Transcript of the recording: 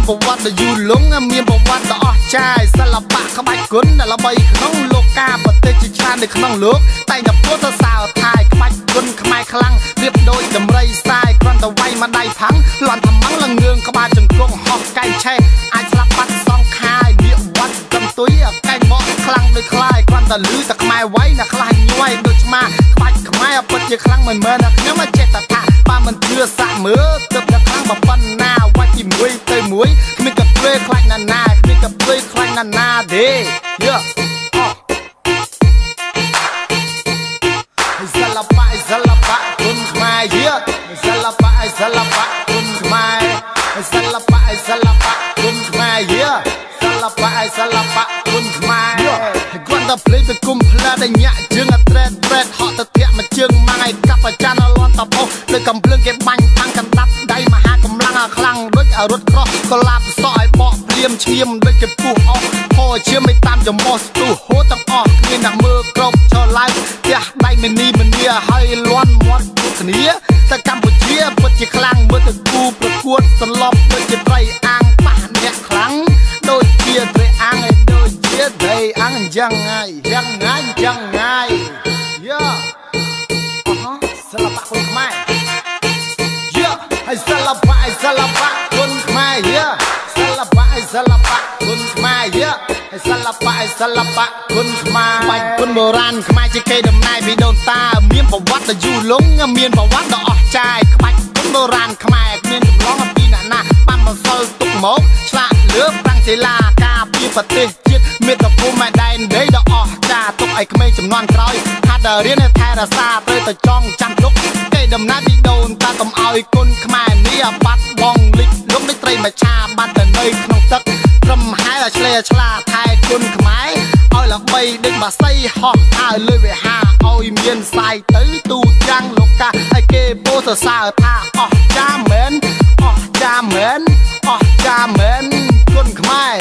ប្រវត្តិយូរលងមានប្រវត្តិដ៏អស្ចារ្យសិល្បៈក្បាច់គុណដែលល្បីក្នុងលោកកាប្រទេសជាច្រើននៅក្នុងលោកតែងតែពោលសរសើរថាក្បាច់គុណខ្មែរខ្លាំងរៀបដូចដំរីសាយគ្រាន់តែវាយមកដៃផាំងលន់ថ្មងលងឿងក្បាលជង្គង់ហោះកែងឆេះអាចស្លាប់បាត់សងខាយនាគវត្តកំទុយកែងមកខ្លាំងដូចខ្លាយគ្រាន់តែលឺតែខ្មែរវាយណាខ្លាញ់ញ័យដូចឆ្មាក្បាច់ខ្មែរពិតជាខ្លាំងមិនមែនតែខ្ញុំចេះតែថាបើមិនជឿសាក់មើលទឹកតែខ្លាំងបើប៉ុណ្ណាវាច់ពីមួយទៅមួយគ្មានកាព្រើខ្លាញ់ណាណាគ្មានកាព្រើខ្លាញ់ណាណាទេយើសិល្បៈគុណខ្មែរយើសិល្បៈគុណខ្មែរសិល្បៈគុណខ្មែរយើសិល្បៈគុណខ្មែរគាត់ទៅភ្លេងទៅគុំផ្លាដែលញាក់ជើងអត្រេតហក់ទៅធាក់មួយជើងម៉ាយកាប់អាចារ្យលន់តផុសលើកំភ្លើងគេបាញ់តាំងកណ្ដាប់ដៃមហាកម្លាំងខ្លាំងដូចរត់ក្រោះកលាបសក់ឲ្យបកព្រាមឈាមដូចគេពុះអស់ហោឈាមមិនតាមចំមោះស្ទុះហូតទាំងអស់គ្មានអ្នកមើលគ្រប់ចោលឡើងផ្ទះដៃមនីហើយលន់មាត់គ្រប់គ្នាតែកម្ពុជាពិតជាខ្លាំងមើលទៅគូប្រកួតសន្លប់ដូចជាត្រីអាំងប៉ះអ្នកខ្លាំងដូចជាត្រីអាំងឯដូចជាត្រីអាំងយ៉ាងងាយយ៉ាសិល្បៈគុណខ្មែរយ៉ាហើយសិល្បៈគុណខ្មែរយ៉ាសិល្បៈគុណខ្មែរយ៉ាហើយសិល្បៈគុណខ្មែរបាច់គុណបុរាណខ្មែរជាគេដំណើរពីដូនតាមានប្រវត្តិដ៏យូរលង់មានប្រវត្តិដ៏អស្ចារ្យក្បាច់គុណបុរាណខ្មែរគ្មានចម្លងអំពីអ្នកណាបានបន្សល់ទុកមកឆ្លាក់លើប្រាំងសិលាការពារប្រទេសជាតិមាតុភូមិដែនដីដ៏អស្ចារ្យទុកឲ្យក្មេងចំនួនក្រោយហាត់រៀនថែរក្សាត្រូវតែចងចាំទុកគេដំណើរពីដូនតាកុំឲ្យគុណខ្មែរនេះបាត់បង់លិចលងដូចត្រីមច្ឆាបាត់ទៅនៅក្នុងទឹកត្រឹមហែលឆ្លេឆ្លាថែគុណខ្មែរឲ្យល្បីដូចបាសីហោះហើរលើវិហារឲ្យមានផ្សាយទៅទូទាំងលោកកាឲ្យគេពោលសរសើរថាអស្ចារ្យមែនគុណខ្មែរ